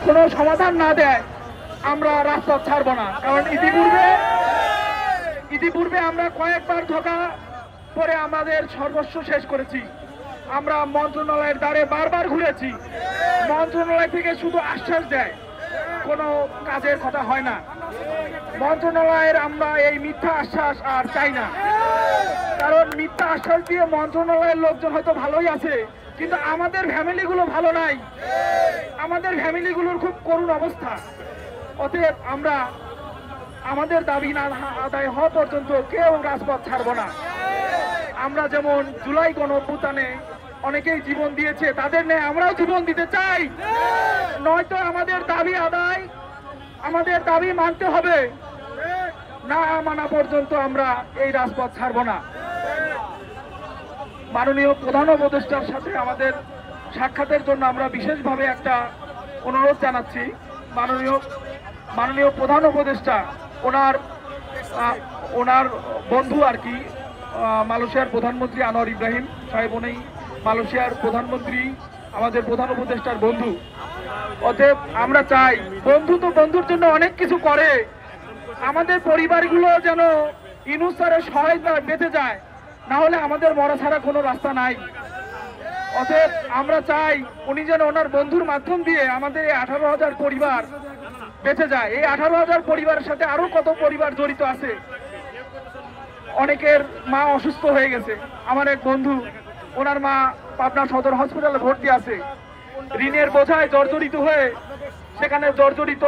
কোনো সমাধান না দেয় আমরা রাজপথ ছাড়বো না। কারণ ইতিপূর্বে আমরা কয়েকবার ধোঁকা পরে আমাদের সর্বস্ব শেষ করেছি। আমরা মন্ত্রণালয়ের দ্বারে বারবার ঘুরেছি, মন্ত্রণালয় থেকে শুধু আশ্বাস দেয়, কোনো কাজের কথা হয় না। মন্ত্রণালয়ের আমরা এই মিথ্যা আশ্বাস আর চাই না, কারণ মিথ্যা আশ্বাস দিয়ে মন্ত্রণালয়ের লোকজন হয়তো ভালোই আছে, কিন্তু আমাদের ফ্যামিলিগুলো ভালো নাই, আমাদের ফ্যামিলিগুলোর খুব করুণ অবস্থা। অতএব আমরা আমাদের দাবি না আদায় হওয়া পর্যন্ত কেউ রাজপথ ছাড়ব না। আমরা যেমন জুলাই গণঅভ্যুত্থানে অনেকেই জীবন দিয়েছে, তাদের নিয়ে আমরাও জীবন দিতে চাই। নয়তো আমাদের দাবি আদায়, আমাদের দাবি মানতে হবে, না মানা পর্যন্ত আমরা এই রাজপথ ছাড়ব না। মাননীয় প্রধান উপদেষ্টার সাথে আমাদের সাক্ষাতের জন্য আমরা বিশেষভাবে একটা অনুরোধ জানাচ্ছি। মাননীয় প্রধান উপদেষ্টা ওনার বন্ধু আর কি, মালয়েশিয়ার প্রধানমন্ত্রী আনোয়ার ইব্রাহিম সাহেব, উনি মালয়েশিয়ার প্রধানমন্ত্রী, আমাদের প্রধান উপদেষ্টার বন্ধু। অতএব আমরা চাই, বন্ধু তো বন্ধুর জন্য অনেক কিছু করে, আমাদের পরিবারগুলো যেন ইউনূস স্যারের সহায়তা বেঁচে যায়, না হলে আমাদের মরা ছাড়া কোনো রাস্তা নাই। অতএব আমরা চাই উনি যেন ওনার বন্ধুর মাধ্যম দিয়ে আমাদের এই 18,000 পরিবার বেঁচে যায়। এই 18,000 পরিবারের সাথে আরো কত পরিবার জড়িত আছে। অনেকের মা অসুস্থ হয়ে গেছে। আমার এক বন্ধু, ওনার মা পাবনা সদর হসপিটালে ভর্তি আছে, ঋণের বোঝায় জর্জরিত হয়ে সেখানে জর্জরিত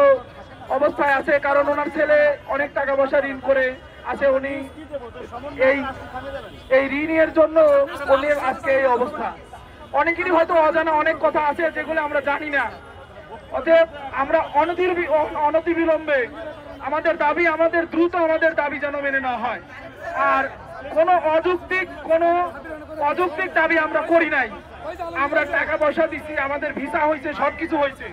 অবস্থায় আছে, কারণ ওনার ছেলে অনেক টাকা পয়সা ঋণ করে আছে। উনি এই ঋণের জন্য উনি আজকে এই অবস্থা। অনেকেরই হয়তো অজানা অনেক কথা আছে যেগুলো আমরা জানি না। অতএব আমরা অনতিবিলম্বে আমাদের দাবি, আমাদের দ্রুত আমাদের দাবি যেন মেনে নেওয়া হয়। আর কোনো অযৌক্তিক দাবি আমরা করি নাই। আমরা টাকা পয়সা দিচ্ছি, আমাদের ভিসা হয়েছে, সবকিছু হয়েছে।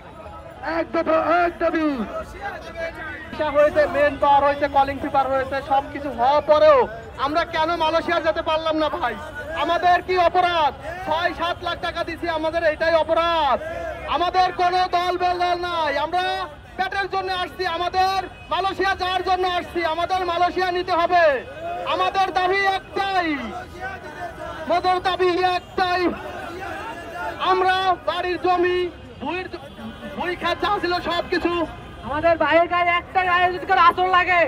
হয়েছে, মেন পাওয়ার হয়েছে, কলিং পেপার হয়েছে, সবকিছু হওয়ার পরেও আমরা কেন মালয়েশিয়া যেতে পারলাম না ভাই? আমাদের কি অপরাধ? 6-7 লাখ টাকা দিছি, আমাদের এটাই অপরাধ। আমাদের কোনো দল বেল নাই, আমরা পেটের জন্য আসছি, আমাদের মালয়েশিয়া যাওয়ার জন্য আসছি, আমাদের মালয়েশিয়া নিতে হবে। আমাদের দাবি একটাই, আমাদের দাবি একটাই, আমরা বাড়ির জমি, ভুই খাত যা ছিল সবকিছু আমাদের বাইরের গায়ে একটা গায়ে যদি করে আসর লাগে